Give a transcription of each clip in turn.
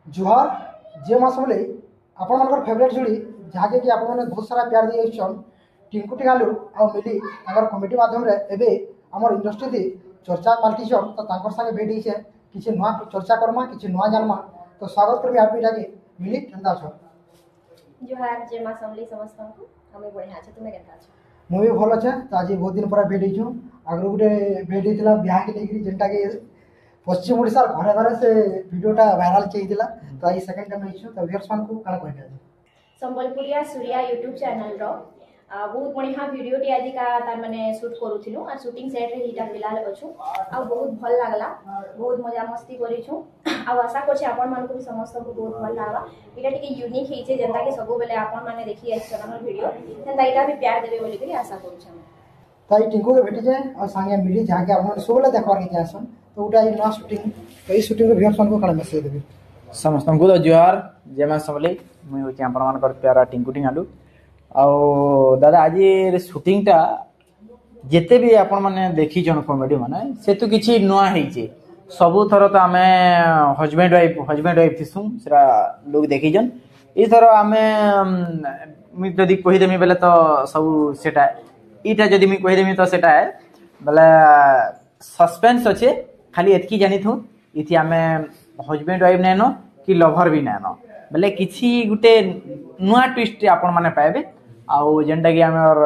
जुहार जे मास बोले आपन फेवरेट जोड़ी जहाँके कि आपने बहुत सारा प्यार दिए टिंकू टिंगालू आ मिली कमिटी माध्यम एबे आमर इंडस्ट्री थी चर्चा पाल्टिछन तो तांकर संगे भेट होइछे किछि नुआ चर्चा करमा किछि नुआ जानमा तो स्वागत करबी आप इटा के मिली केनता छ जुहार जे मास हमली समस्त को हमें बढ़िया छ तुमे केनता छ मु भी भल छे तो आज बहुत दिन पर भेट होइछु आगु गुटे भेट होइतिला बियाह के लेकरी जेंटा के पश्चिम ओडिसा घरे घरे से वीडियोटा वायरल चेइतिला तो आई सेकंड टाइम होइछु तो व्यूअर्स मान को काना कहता संबलपुरिया सूर्या यूट्यूब चैनल रो बहुत बढ़िया वीडियो टी आज का तार माने शूट करूथिलु आ शूटिंग सेट रे हिटा फिलहाल अछु आ बहुत भल लागला बहुत मजा मस्ती करिछु आ आशा करछि आपन मान को भी समस्त को बहुत भल लागला इटा टिके यूनिक हेइछे जेंता के सब बेले आपन माने देखि आइ चैनल वीडियो सेंता इटा भी प्यार देबे बोली करी आशा करछु ताई टिंकू के भेटी जाए और संगे मिली जहाँ के आपन सब बेले देखबार के चाहसन तो उटा ई नया शूटिंग तो ई शूटिंग के व्यूअर्स मान को काना मैसेज देबे समस्त को तो जुहार जय मां सबले मुई होची आपन मान कर प्यारा टिंकू टिंगालू आउ दादा आज शूटिंगटा जिते भी आपण मैंने देखी कॉमेडी माने से तो किसी नुआ होइछे सबु थर तो आमे हस्बैंड वाइफ थिसु सेरा लोग देखिजन ई थर आमे मी जदी कहि देमी बेले तो सब सेटा इटा जदी मी कहि देमी तो सेटा है बेले सस्पेंस अच्छे खाली एतकी जानी थू इथि आमे हस्बैंड वाइफ नैनो कि लवर भी नैनो बेले किछि गुटे नुआ ट्विस्ट आपण माने पाएबे आउ जेनटा कि आमर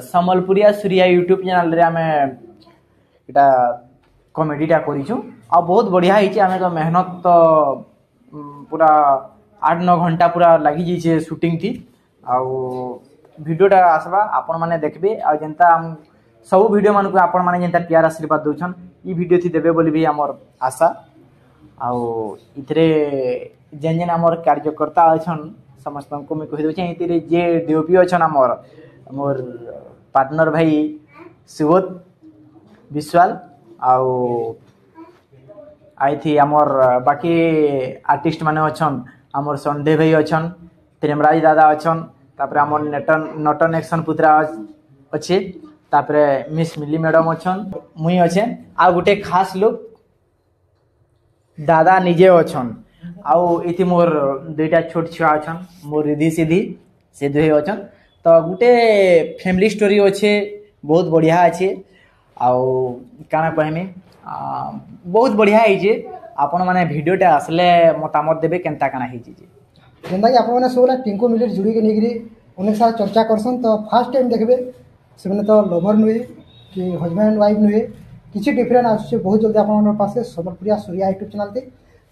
संबलपुरिया सूर्या यूट्यूब चैनल रे आमे इटा कॉमेडीटा करिछु आ बहुत बढ़िया हिचे आमे तो मेहनत तो पूरा 8-9 घंटा पूरा लागि जिचे शूटिंग थी आउ वीडियोटा आसबा आपण माने देखबे आ जेनता हम सब वीडियो मान को आपण माने जेनता प्यार आशीर्वाद दोछन ई वीडियो थी देबे बोली भी हमर आशा आउ इथरे जेन जेन हमर कार्यकर्ता अछन समस्त को मैं कहि दोछे इतरे जे डीओपी अछन हमर मोर पार्टनर भाई सुबोध विश्वाल आउ आई थी हमर बाकी आर्टिस्ट माने अछन हमर संडे भाई अछन प्रेमराज दादा अछन तापर हमर नटन एक्शन पुत्रा अच्छे तापर मिस मिली मैडम अछन मुई अच्छे आ गुटे खास लोग दादा निजे अछन आउ इति मोर दुईटा छोट छुआ अछन मोर रिधि सीधी से दुहे अछन तो गुटे फैमिली स्टोरी अच्छे बहुत बढ़िया अच्छे आउ काना कहमी बहुत बढ़िया है आपण माने वीडियोटा आसले मतामत देबे केनता काना हिची जेंता कि आपण माने सोला टिंकू मिली जुड़ी के निगरी उन्हें साथ चर्चा करसन तो फर्स्ट टाइम देखबे से माने तो लवर नुहे कि हस्बैंड वाइफ नुहे किछि डिफरेंट आछे बहुत जल्दी आपण पास संबलपुरिया सूर्या यूट्यूब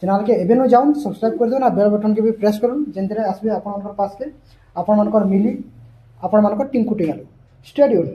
चैनल के एबे न जाउन सब्सक्राइब कर दो ना बेल बटन के भी प्रेस करूँ जेंतरे आसबे आपण पास के आपण मानकर मिली आपण मानकर टिंकू टिंगालू स्टे ट्यून्ड।